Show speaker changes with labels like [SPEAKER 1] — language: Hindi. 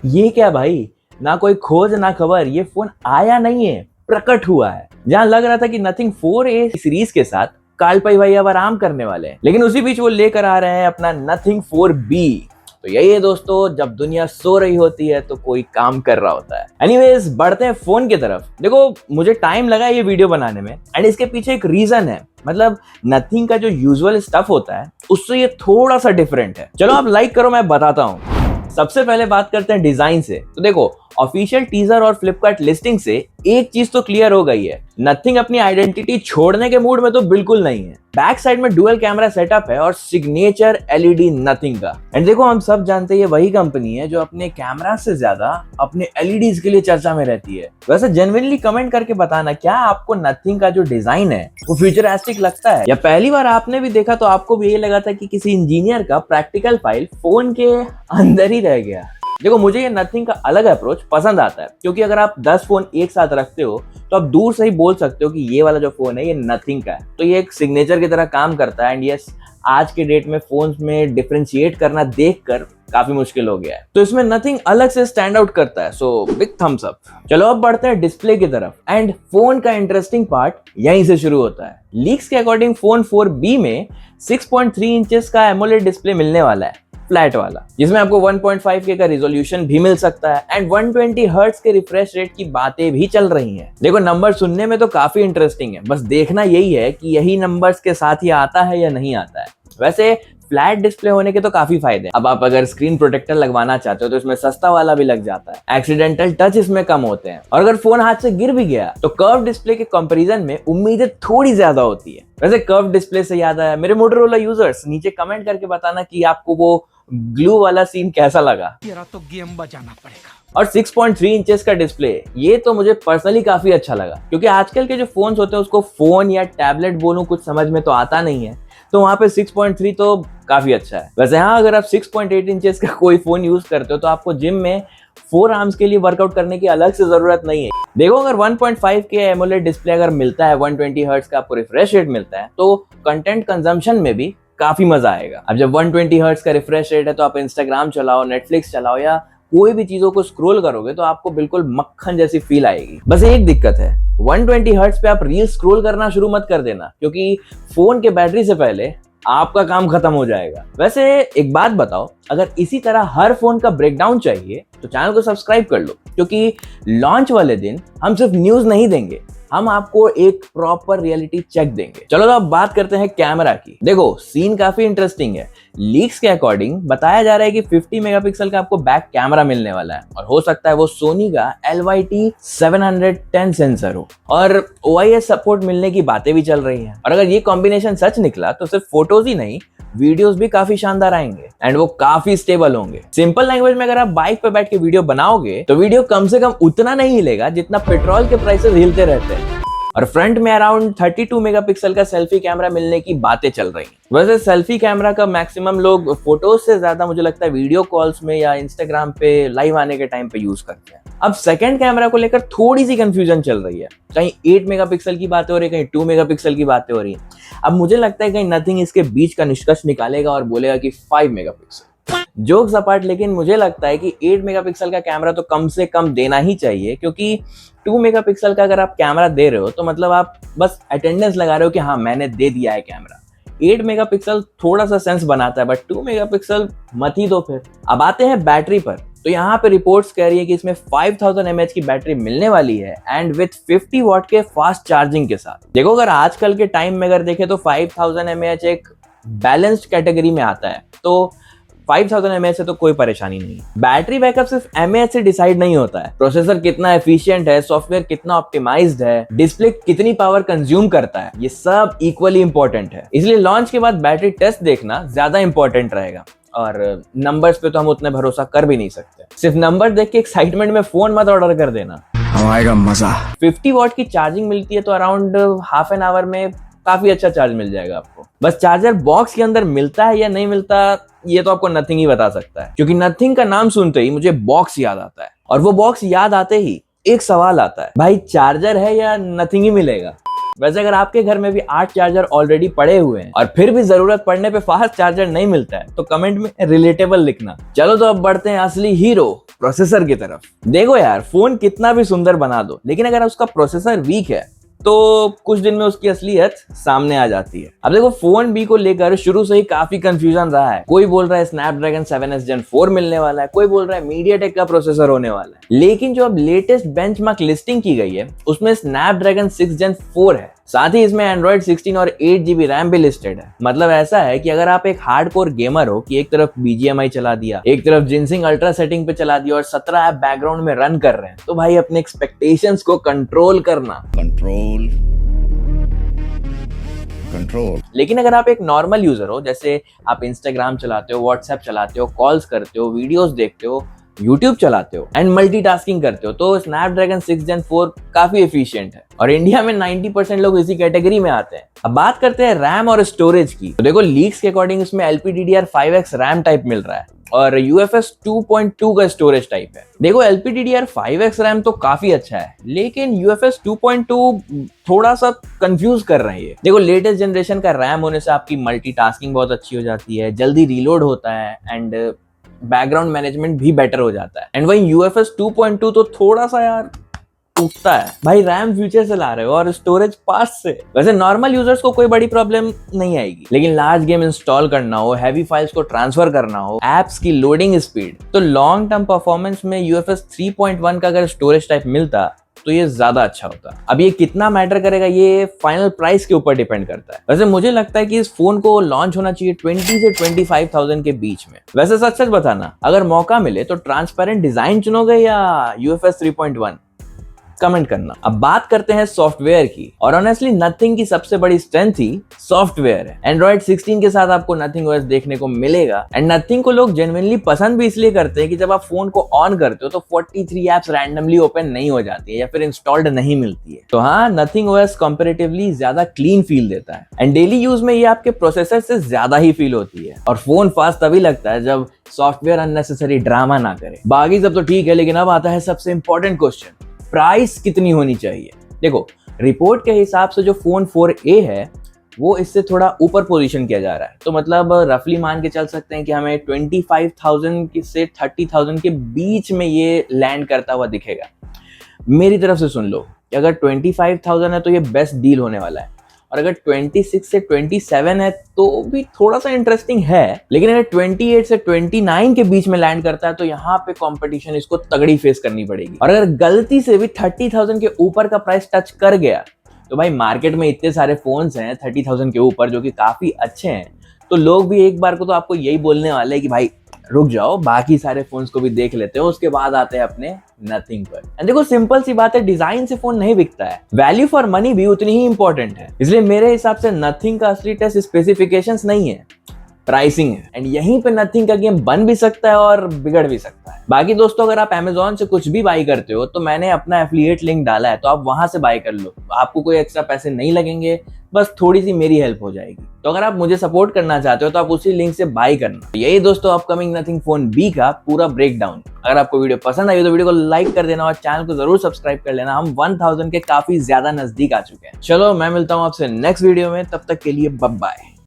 [SPEAKER 1] ये क्या भाई, ना कोई खोज ना खबर, ये फोन आया नहीं है, प्रकट हुआ है। जहां लग रहा था कि नथिंग 4A सीरीज के साथ कालपाई भाई अब आराम करने वाले हैं, लेकिन उसी बीच वो लेकर आ रहे हैं अपना नथिंग 4B। तो यही है दोस्तों, जब दुनिया सो रही होती है तो कोई काम कर रहा होता है। एनीवेज, बढ़ते हैं फोन की तरफ। देखो, मुझे टाइम लगा ये वीडियो बनाने में एंड इसके पीछे एक रीजन है। मतलब नथिंग का जो यूजुअल स्टफ होता है उससे ये थोड़ा सा डिफरेंट है। चलो आप लाइक करो, मैं बताता हूँ। सबसे पहले बात करते हैं डिजाइन से। तो देखो, ऑफिशियल टीजर और फ्लिपकार्ट लिस्टिंग से एक चीज तो क्लियर हो गई है, नथिंग अपनी आइडेंटिटी छोड़ने के मूड में तो बिल्कुल नहीं है। बैक साइड में डुअल कैमरा सेटअप है और सिग्नेचर एलईडी नथिंग का। एंड देखो, हम सब जानते हैं ये वही कंपनी है जो अपने कैमरा से ज्यादा अपने एलईडीज के लिए चर्चा में रहती है। वैसे जेन्युइनली कमेंट करके बताना, क्या आपको नथिंग का जो डिजाइन है वो फ्यूचरिस्टिक लगता है, या पहली बार आपने भी देखा तो आपको भी ये लगा था कि किसी इंजीनियर का प्रैक्टिकल फाइल फोन के अंदर ही रह गया। देखो, मुझे ये नथिंग का अलग अप्रोच पसंद आता है, क्योंकि अगर आप 10 फोन एक साथ रखते हो तो आप दूर से ही बोल सकते हो कि ये वाला जो फोन है ये नथिंग का है। तो ये एक सिग्नेचर की तरह काम करता है। एंड यस, आज के डेट में फोन्स में डिफरेंशिएट करना देखकर काफी मुश्किल हो गया है, तो इसमें नथिंग अलग से स्टैंड आउट करता है। So big thumbs up. चलो अब बढ़ते हैं डिस्प्ले की तरफ। एंड फोन का इंटरेस्टिंग पार्ट यहीं से शुरू होता है। लीक्स के अकॉर्डिंग फोन 4B में 6.3 इंचेस का एमोलेड डिस्प्ले मिलने वाला है, फ्लैट वाला, जिसमें आपको 1.5K का रिजोल्यूशन भी मिल सकता है एंड 120 हर्ट्ज के रिफ्रेश रेट की बातें भी चल रही हैं। देखो, नंबर सुनने में तो काफी इंटरेस्टिंग है, बस देखना यही है कि यही नंबर्स के साथ ही आता है या नहीं आता है। वैसे फ्लैट डिस्प्ले होने के तो काफी फायदे हैं। अब आप अगर स्क्रीन प्रोटेक्टर लगवाना चाहते हो तो इसमें सस्ता वाला भी लग जाता है, एक्सीडेंटल टच इसमें कम होते हैं, और अगर फोन हाथ से गिर भी गया तो कर्व डिस्प्ले के कंपैरिजन में उम्मीदें थोड़ी ज्यादा होती है। वैसे कर्व डिस्प्ले से याद आया, मेरे मोटोरोला यूजर्स नीचे कमेंट करके बताना कि आपको वो ग्लू वाला सीन कैसा लगा।
[SPEAKER 2] तेरा तो गेम बजाना पड़ेगा।
[SPEAKER 1] और 6.3 इंचेस का डिस्प्ले, ये तो मुझे पर्सनली काफी अच्छा लगा, क्योंकि आजकल के जो फोन्स होते हैं उसको फोन या टैबलेट बोलूं कुछ समझ में तो आता नहीं है, तो वहां पे 6.3 तो काफी अच्छा है। वैसे हाँ, अगर आप 6.8 इंचेस का कोई फोन यूज करते हो तो आपको जिम में 4 आर्म्स के लिए वर्कआउट करने की अलग से जरूरत नहीं है। देखो, अगर 1.5K एमोलेड डिस्प्ले अगर मिलता है, 120 हर्ट्ज का आपको रिफ्रेश रेट मिलता है, तो कंटेंट कंजम्पशन में भी काफी मजा आएगा। अब जब 120 हर्ट्ज का रिफ्रेश रेट है तो आप इंस्टाग्राम चलाओ, नेटफ्लिक्स चलाओ, या कोई भी चीजों को स्क्रॉल करोगे तो आपको बिल्कुल मक्खन जैसी फील आएगी। बस एक दिक्कत है, 120 हर्ट्ज पे आप रील स्क्रॉल करना शुरू मत कर देना, क्योंकि फोन के बैटरी से पहले आपका काम खत्म हो जाएगा। वैसे एक बात बताओ, अगर इसी तरह हर फोन का ब्रेकडाउन चाहिए तो चैनल को सब्सक्राइब कर लो, क्योंकि लॉन्च वाले दिन हम सिर्फ न्यूज नहीं देंगे, हम आपको एक प्रॉपर रियलिटी चेक देंगे। चलो तो अब बात करते हैं कैमरा की। देखो, सीन काफी इंटरेस्टिंग है। लीक्स के अकॉर्डिंग बताया जा रहा है कि 50 मेगापिक्सल का आपको बैक कैमरा मिलने वाला है, और हो सकता है वो सोनी का LYT710 सेंसर हो, और OIS सपोर्ट मिलने की बातें भी चल रही हैं। और अगर ये कॉम्बिनेशन सच निकला तो सिर्फ फोटोज ही नहीं, वीडियोस भी काफी शानदार आएंगे एंड वो काफी स्टेबल होंगे। सिंपल लैंग्वेज में अगर आप बाइक पे बैठ के वीडियो बनाओगे तो वीडियो कम से कम उतना नहीं हिलेगा जितना पेट्रोल के प्राइसेस हिलते रहते हैं। और फ्रंट में अराउंड 32 मेगापिक्सल का सेल्फी कैमरा मिलने की बातें चल रही हैं। वैसे सेल्फी कैमरा का मैक्सिमम लोग फोटोज से ज्यादा मुझे लगता है वीडियो कॉल्स में या इंस्टाग्राम पे लाइव आने के टाइम पे यूज करते हैं। अब सेकंड कैमरा को लेकर थोड़ी सी कंफ्यूजन चल रही है, कहीं 8 मेगापिक्सल की बातें हो रही है, कहीं 2 मेगापिक्सल की बातें हो रही है। अब मुझे लगता है कहीं नथिंग इसके बीच का निष्कर्ष निकालेगा और बोलेगा कि 5 मेगापिक्सल। जोक्स अपार्ट, लेकिन मुझे लगता है कि 8 मेगापिक्सल का कैमरा तो कम से कम देना ही चाहिए, क्योंकि 2 मेगापिक्सल का अगर आप कैमरा दे रहे हो तो मतलब आप बस अटेंडेंस लगा रहे हो कि हाँ मैंने दे दिया है कैमरा। 8 मेगापिक्सल थोड़ा सा सेंस बनाता है, बट 2 मेगापिक्सल मत ही दो फिर। अब आते हैं बैटरी पर। तो यहाँ पे रिपोर्ट्स कह रही है कि इसमें 5000 mAh की बैटरी मिलने वाली है एंड विथ 50 वॉट के फास्ट चार्जिंग के साथ। देखो, अगर आजकल के टाइम में अगर देखें तो 5000 mAh एक बैलेंस्ड कैटेगरी में आता है, तो 5000 mAh से तो कोई परेशानी नहीं। बैटरी बैकअप सिर्फ mAh से डिसाइड नहीं होता है, प्रोसेसर कितना एफिशिएंट है, सॉफ्टवेयर कितना ऑप्टिमाइज्ड है, डिस्प्ले कितनी पावर कंज्यूम करता है, ये सब इक्वली इंपॉर्टेंट है। इसलिए लॉन्च के बाद बैटरी टेस्ट देखना ज्यादा इंपॉर्टेंट रहेगा। और नंबर्स पे तो हम उतने भरोसा कर भी नहीं सकते। सिर्फ नंबर देख के एक्साइटमेंट में फोन मत ऑर्डर कर देना,
[SPEAKER 2] आएगा मजा।
[SPEAKER 1] 50 वॉट की चार्जिंग मिलती है तो अराउंड हाफ एन आवर में काफी अच्छा चार्ज मिल जाएगा आपको। बस चार्जर बॉक्स के अंदर मिलता है या नहीं मिलता ये तो आपको नथिंग ही बता सकता है, क्योंकि नथिंग का नाम सुनते ही मुझे बॉक्स याद आता है, और वो बॉक्स याद आते ही एक सवाल आता है, भाई चार्जर है या नथिंग ही मिलेगा। वैसे अगर आपके घर में भी 8 चार्जर ऑलरेडी पड़े हुए हैं और फिर भी जरूरत पड़ने पे फास्ट चार्जर नहीं मिलता है तो कमेंट में रिलेटेबल लिखना। चलो तो अब बढ़ते हैं असली हीरो प्रोसेसर की तरफ। देखो यार, फोन कितना भी सुंदर बना दो, लेकिन अगर उसका प्रोसेसर वीक है तो कुछ दिन में उसकी असलियत सामने आ जाती है। अब देखो, फोन बी को लेकर शुरू से ही काफी कंफ्यूजन रहा है। कोई बोल रहा है स्नैपड्रैगन 7S Gen 4 मिलने वाला है, कोई बोल रहा है मीडियाटेक का प्रोसेसर होने वाला है, लेकिन जो अब लेटेस्ट बेंचमार्क लिस्टिंग की गई है उसमें स्नैपड्रैगन 6 Gen 4 है। साथ ही इसमें एंड्रॉइड 16 और 8 GB रैम भी लिस्टेड है। मतलब ऐसा है कि अगर आप एक हार्डकोर गेमर हो कि एक तरफ BGMI चला दिया, एक तरफ जिनसिंग अल्ट्रा सेटिंग पे चला दिया और 17 ऐप बैकग्राउंड में रन कर रहे हैं, तो भाई अपने एक्सपेक्टेशंस को कंट्रोल करना। कंट्रोल। लेकिन अगर आप एक नॉर्मल यूजर हो, जैसे आप इंस्टाग्राम चलाते हो, व्हाट्सएप चलाते हो, कॉल्स करते हो, वीडियोस देखते हो, यूट्यूब चलाते हो एंड मल्टीटास्किंग करते हो, तो स्नैपड्रैगन 6 Gen 4 काफी एफिशिएंट है और इंडिया में 90% लोग इसी कैटेगरी में आते हैं। अब बात करते हैं रैम और स्टोरेज की। तो देखो, लीक्स के अकॉर्डिंग इसमें LPDDR5X रैम टाइप मिल रहा है और UFS 2.2 का स्टोरेज टाइप है। देखो, LPDDR5X रैम तो काफी अच्छा है, लेकिन UFS 2.2 थोड़ा सा कंफ्यूज कर रहे हैं। देखो, लेटेस्ट जनरेशन का रैम होने से आपकी मल्टीटास्किंग बहुत अच्छी हो जाती है, जल्दी रीलोड होता है एंड बैकग्राउंड मैनेजमेंट भी बेटर हो जाता है। एंड वहीं UFS 2.2 तो थोड़ा सा यार टूटता है। भाई रैम फ्यूचर से ला रहे हो और स्टोरेज पास से। वैसे नॉर्मल यूजर्स को कोई बड़ी प्रॉब्लम नहीं आएगी, लेकिन लार्ज गेम इंस्टॉल करना हो, हैवी फाइल्स को ट्रांसफर करना हो, एप्स की लोडिंग स्पीड, तो लॉन्ग टर्म परफॉर्मेंस में UFS 3.1 का अगर स्टोरेज टाइप मिलता तो ये ज्यादा अच्छा होता। अब ये कितना मैटर करेगा, ये फाइनल प्राइस के ऊपर डिपेंड करता है। वैसे मुझे लगता है कि इस फोन को लॉन्च होना चाहिए 20 से 25,000 के बीच में। वैसे सच सच बताना, अगर मौका मिले तो ट्रांसपेरेंट डिजाइन चुनोगे या UFS 3.1? कमेंट करना। अब बात करते हैं सॉफ्टवेयर की, और ऑनेस्टली नथिंग की सबसे बड़ी स्ट्रेंथ ही सॉफ्टवेयर है। एंड्रॉइड 16 के साथ आपको नथिंग OS देखने को मिलेगा एंड नथिंग को लोग जेन्युइनली पसंद भी इसलिए करते हैं कि जब आप फोन को ऑन करते हो तो 43 एप्स रैंडमली ओपन नहीं हो जाती है या फिर इंस्टॉल्ड नहीं मिलती है। तो हाँ, नथिंग OS कंपैरेटिवली ज्यादा क्लीन फील देता है एंड डेली यूज में ये आपके प्रोसेसर से ज्यादा ही फील होती है। और फोन फास्ट तभी लगता है जब सॉफ्टवेयर अननेसेसरी ड्रामा ना करे। बाकी सब तो ठीक है, लेकिन अब आता है सबसे इंपॉर्टेंट क्वेश्चन, प्राइस कितनी होनी चाहिए। देखो, रिपोर्ट के हिसाब से जो फोन 4A है वो इससे थोड़ा ऊपर पोजीशन किया जा रहा है, तो मतलब रफली मान के चल सकते हैं कि हमें 25,000 से 30,000 के बीच में ये लैंड करता हुआ दिखेगा। मेरी तरफ से सुन लो कि अगर 25,000 है तो ये बेस्ट डील होने वाला है, और अगर 26 से 27 है तो भी थोड़ा सा इंटरेस्टिंग है, लेकिन अगर 28 से 29 के बीच में लैंड करता है तो यहाँ पे कंपटीशन इसको तगड़ी फेस करनी पड़ेगी। और अगर गलती से भी 30,000 के ऊपर का प्राइस टच कर गया तो भाई मार्केट में इतने सारे फोन्स हैं 30,000 के ऊपर जो कि काफी अच्छे हैं, तो लोग भी एक बार को तो आपको यही बोलने वाले हैं कि भाई रुक जाओ, बाकी सारे फोन्स को भी देख लेते हो, उसके बाद आते हैं अपने नथिंग पर। एंड देखो, सिंपल सी बात है, डिजाइन से फोन नहीं बिकता है, वैल्यू फॉर मनी भी उतनी ही इंपॉर्टेंट है। इसलिए मेरे हिसाब से नथिंग का असली टेस्ट स्पेसिफिकेशंस नहीं है, प्राइसिंग है। एंड यहीं पे नथिंग का गेम बन भी सकता है और बिगड़ भी सकता है। बाकी दोस्तों, अगर आप Amazon से कुछ भी बाई करते हो तो मैंने अपना एफिलिएट लिंक डाला है, तो आप वहां से बाई कर लो, आपको कोई एक्स्ट्रा पैसे नहीं लगेंगे, बस थोड़ी सी मेरी हेल्प हो जाएगी। तो अगर आप मुझे सपोर्ट करना चाहते हो तो आप उसी लिंक से बाई करना। यही दोस्तों अपकमिंग नथिंग फोन बी का पूरा ब्रेकडाउन। अगर आपको वीडियो पसंद आई तो वीडियो को लाइक कर देना और चैनल को जरूर सब्सक्राइब कर लेना। हम 1000 के काफी ज्यादा नजदीक आ चुके हैं। चलो, मैं मिलता हूँ आपसे नेक्स्ट वीडियो में, तब तक के लिए बाय बाय।